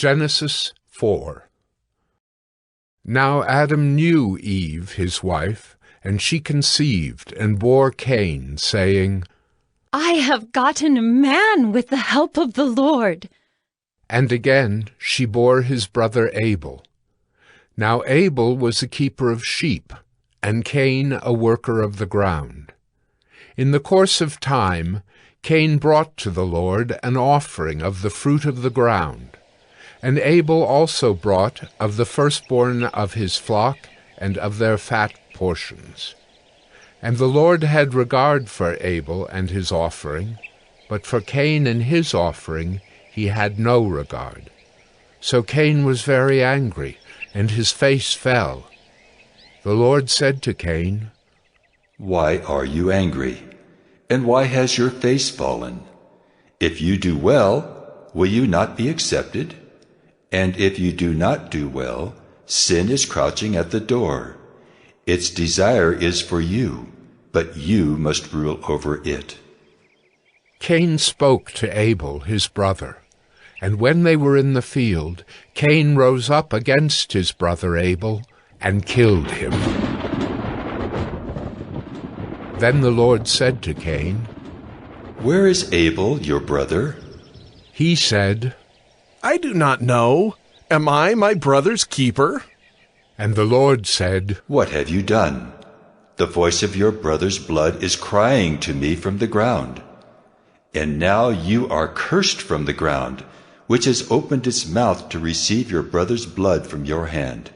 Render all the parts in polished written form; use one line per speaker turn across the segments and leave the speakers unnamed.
Genesis 4. Now Adam knew Eve, his wife, and she conceived and bore Cain, saying,
I have gotten a man with the help of the Lord.
And again she bore his brother Abel. Now Abel was a keeper of sheep, and Cain a worker of the ground. In the course of time, Cain brought to the Lord an offering of the fruit of the ground, and Abel also brought of the firstborn of his flock and of their fat portions. And the Lord had regard for Abel and his offering, but for Cain and his offering he had no regard. So Cain was very angry, and his face fell. The Lord said to Cain,
Why are you angry? And why has your face fallen? If you do well, will you not be accepted? And if you do not do well, sin is crouching at the door. Its desire is for you, but you must rule over it.
Cain spoke to Abel, his brother. And when they were in the field, Cain rose up against his brother Abel and killed him. Then the Lord said to Cain,
Where is Abel, your brother?
He said,
I do not know. Am I my brother's keeper?
And the Lord said,
What have you done? The voice of your brother's blood is crying to me from the ground. And now you are cursed from the ground, which has opened its mouth to receive your brother's blood from your hand.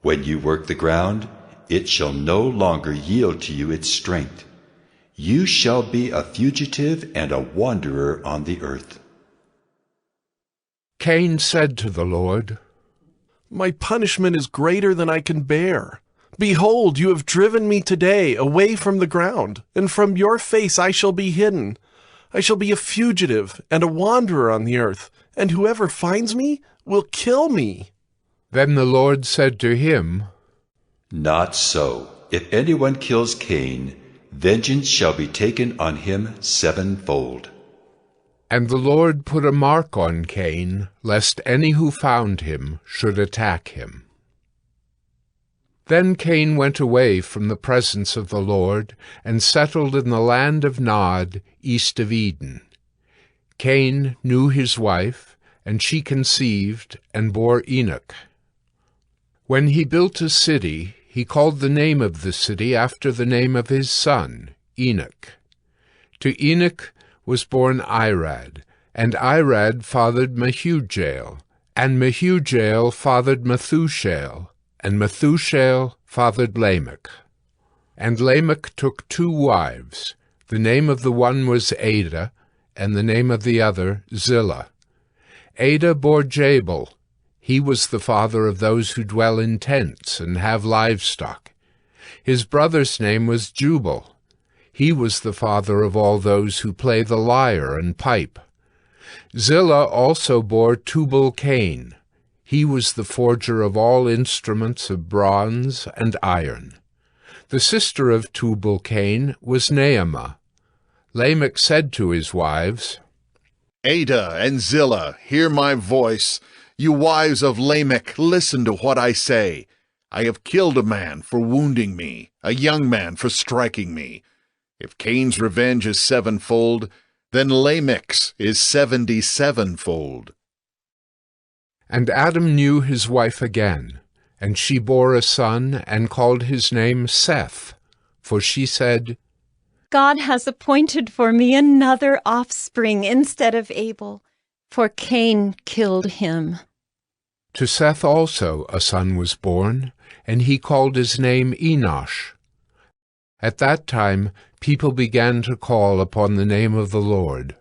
When you work the ground, it shall no longer yield to you its strength. You shall be a fugitive and a wanderer on the earth.
Cain said to the Lord,
My punishment is greater than I can bear. Behold, you have driven me today away from the ground, and from your face I shall be hidden. I shall be a fugitive and a wanderer on the earth, and whoever finds me will kill me.
Then the Lord said to him,
Not so. If anyone kills Cain, vengeance shall be taken on him sevenfold.
And the Lord put a mark on Cain, lest any who found him should attack him. Then Cain went away from the presence of the Lord, and settled in the land of Nod, east of Eden. Cain knew his wife, and she conceived and bore Enoch. When he built a city, he called the name of the city after the name of his son, Enoch. To Enoch was born Irad, and Irad fathered Mehujael, and Mehujael fathered Methushael, and Methushael fathered Lamech. And Lamech took 2 wives. The name of the one was Adah, and the name of the other Zillah. Adah bore Jabal. He was the father of those who dwell in tents and have livestock. His brother's name was Jubal. He was the father of all those who play the lyre and pipe. Zillah also bore Tubal-Cain. He was the forger of all instruments of bronze and iron. The sister of Tubal-Cain was Naamah. Lamech said to his wives,
Adah and Zillah, hear my voice. You wives of Lamech, listen to what I say. I have killed a man for wounding me, a young man for striking me. If Cain's revenge is sevenfold, then Lamech's is 77-fold.
And Adam knew his wife again, and she bore a son, and called his name Seth, for she said,
God has appointed for me another offspring instead of Abel, for Cain killed him.
To Seth also a son was born, and he called his name Enosh. At that time people began to call upon the name of the Lord.